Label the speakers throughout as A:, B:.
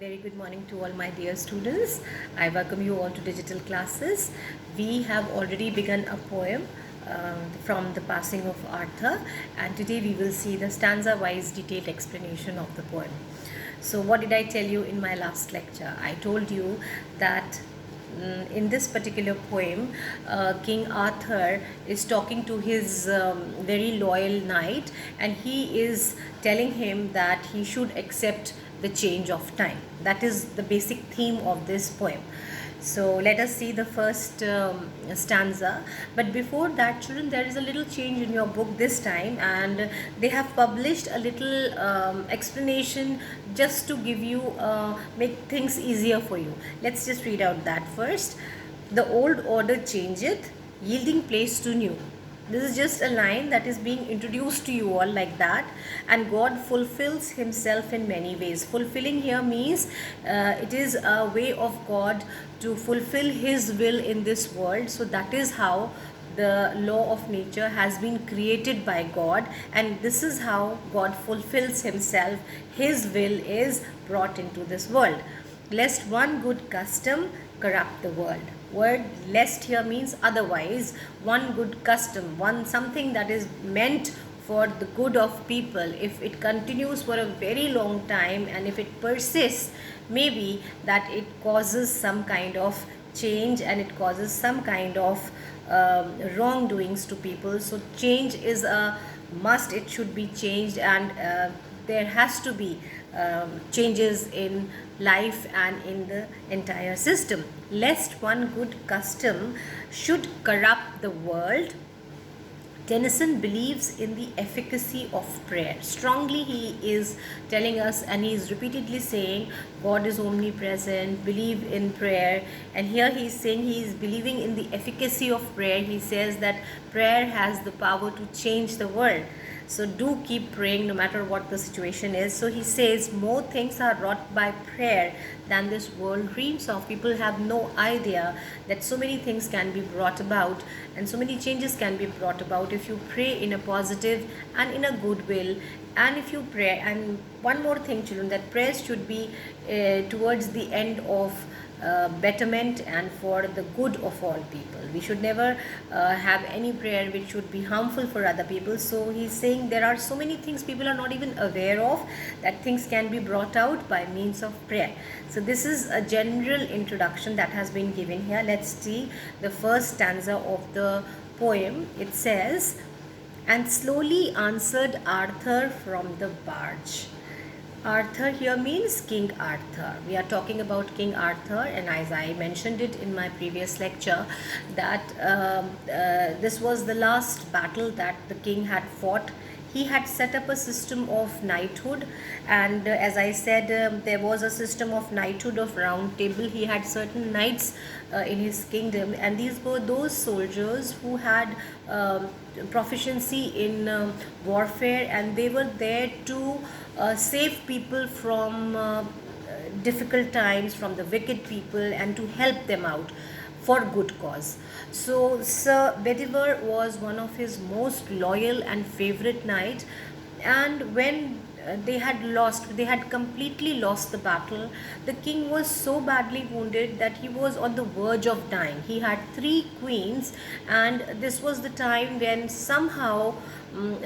A: Very good morning to all my dear students. I welcome you all to digital classes. We have already begun a poem from the passing of Arthur, and today we will see the stanza wise detailed explanation of the poem. So, what did I tell you in my last lecture? I told you that in this particular poem, King Arthur is talking to his very loyal knight, and he is telling him that he should accept the change of time. That is the basic theme of this poem. So let us see the first stanza. But before that, children, there is a little change in your book this time, and they have published a little explanation just to give you, make things easier for you. Let's just read out that first. The old order changeth, yielding place to new. This is just a line that is being introduced to you all like that, and God fulfills himself in many ways. Fulfilling here means it is a way of God to fulfill his will in this world. So that is how the law of nature has been created by God, and this is how God fulfills himself. His will is brought into this world. Lest one good custom corrupt the world. Word lest here means otherwise. One good custom, one something that is meant for the good of people, if it continues for a very long time and if it persists, maybe that it causes some kind of change and it causes some kind of wrongdoings to people. So change is a must, it should be changed, and there has to be changes in life and in the entire system. Lest one good custom should corrupt the world. Tennyson believes in the efficacy of prayer. Strongly he is telling us, and he is repeatedly saying God is omnipresent, believe in prayer. And here he is saying he is believing in the efficacy of prayer. He says that prayer has the power to change the world. So do keep praying no matter what the situation is. So he says more things are wrought by prayer than this world dreams of. People have no idea that so many things can be brought about and so many changes can be brought about if you pray in a positive and in a good will. And if you pray, and one more thing children, that prayers should be towards the end of betterment and for the good of all people. We should never have any prayer which should be harmful for other people. So he's saying there are so many things people are not even aware of, that things can be brought out by means of prayer. So this is a general introduction that has been given here. Let's see the first stanza of the poem. It says, "And slowly answered Arthur from the barge." Arthur here means King Arthur. We are talking about King Arthur, and as I mentioned it in my previous lecture, that this was the last battle that the king had fought. He had set up a system of knighthood, and as I said, there was a system of knighthood of round table. He had certain knights in his kingdom, and these were those soldiers who had proficiency in warfare, and they were there to save people from difficult times, from the wicked people, and to help them out for good cause. So Sir Bedivere was one of his most loyal and favorite knights, and when they had completely lost the battle. The king was so badly wounded that he was on the verge of dying. He had three queens, and this was the time when somehow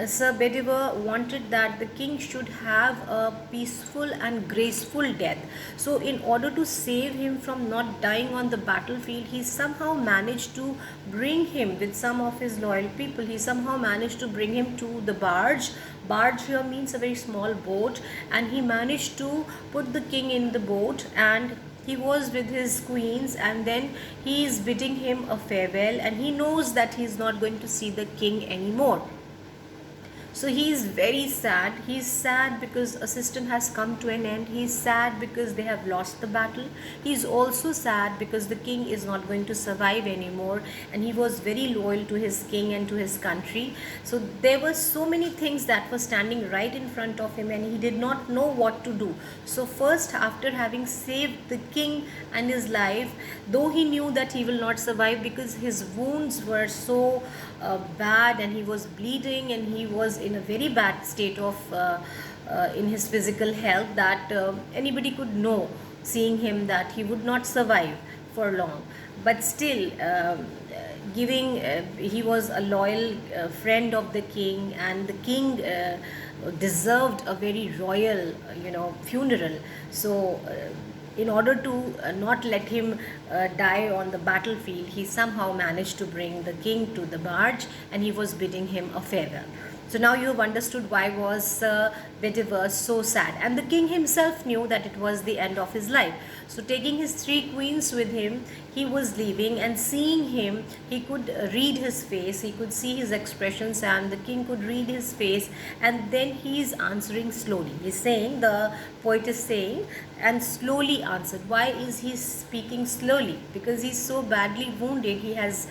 A: Sir Bedivere wanted that the king should have a peaceful and graceful death. So, in order to save him from not dying on the battlefield, he somehow managed to bring him with some of his loyal people. He somehow managed to bring him to the barge. Barge here means a very small boat, and he managed to put the king in the boat, and he was with his queens, and then he is bidding him a farewell, and he knows that he is not going to see the king anymore. So he is very sad. He is sad because a system has come to an end. He is sad because they have lost the battle. He is also sad because the king is not going to survive anymore, and he was very loyal to his king and to his country. So there were so many things that were standing right in front of him, and he did not know what to do. So first, after having saved the king and his life, though he knew that he will not survive because his wounds were so bad and he was bleeding and he was in a very bad state of in his physical health that anybody could know, seeing him, that he would not survive for long. But still, giving he was a loyal friend of the king, and the king deserved a very royal funeral. So in order to not let him die on the battlefield, he somehow managed to bring the king to the barge, and he was bidding him a farewell. So now you have understood why was Bedivere so sad, and the king himself knew that it was the end of his life. So taking his three queens with him, he was leaving, and seeing him, he could read his face, he could see his expressions, and the king could read his face. And then he is answering slowly. He's saying, the poet is saying, and slowly answered. Why is he speaking slowly? Because he's so badly wounded, he has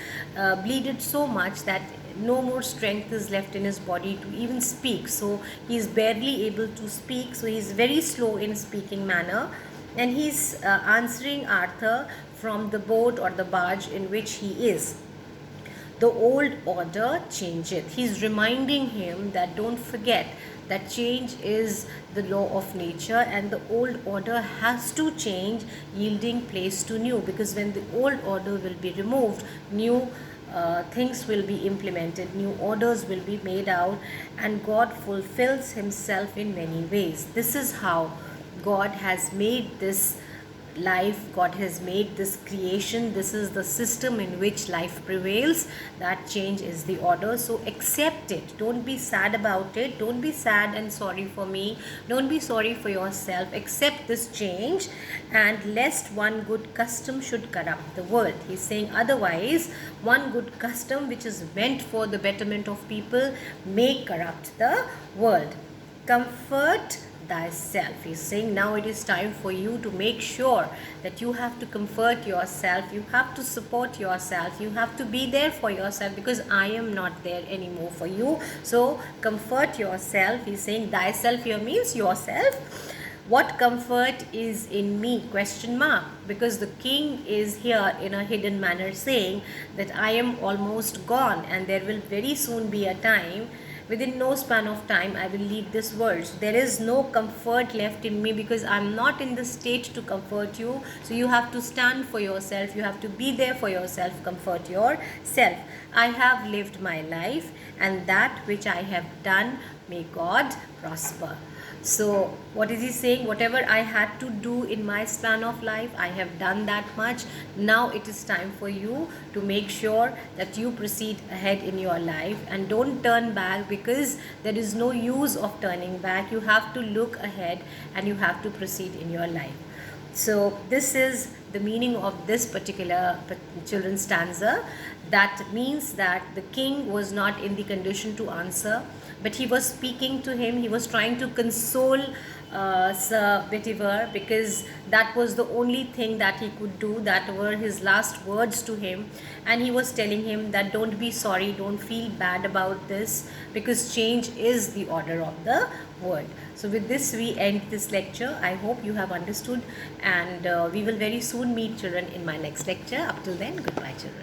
A: bleeded so much that no more strength is left in his body to even speak. So he is barely able to speak. So he is very slow in speaking manner, and he's answering Arthur from the boat or the barge in which he is. The old order changeth. He's reminding him that don't forget that change is the law of nature, and the old order has to change, yielding place to new, because when the old order will be removed, new things will be implemented, new orders will be made out, and God fulfills himself in many ways. This is how God has made this life, God has made this creation. This is the system in which life prevails. That change is the order. So accept it. Don't be sad about it. Don't be sad and sorry for me. Don't be sorry for yourself. Accept this change, and lest one good custom should corrupt the world. He's saying, otherwise one good custom which is meant for the betterment of people may corrupt the world. Comfort thyself. He's saying now it is time for you to make sure that you have to comfort yourself, you have to support yourself, you have to be there for yourself, because I am not there anymore for you. So comfort yourself. He's saying thyself here means yourself. What comfort is in me? Question mark. Because the king is here in a hidden manner saying that I am almost gone, and there will very soon be a time, within no span of time, I will leave this world. So there is no comfort left in me, because I'm not in the state to comfort you. So you have to stand for yourself, you have to be there for yourself, comfort yourself. I have lived my life, and that which I have done, may God prosper. So what is he saying? Whatever I had to do in my span of life, I have done that much. Now it is time for you to make sure that you proceed ahead in your life, and don't turn back, because there is no use of turning back. You have to look ahead, and you have to proceed in your life. So this is the meaning of this particular children's stanza. That means that the king was not in the condition to answer, but he was speaking to him. He was trying to console Sir Bedivere, because that was the only thing that he could do. That were his last words to him, and he was telling him that don't be sorry, don't feel bad about this, because change is the order of the world. So with this we end this lecture. I hope you have understood, and we will very soon meet children in my next lecture. Up till then, goodbye children.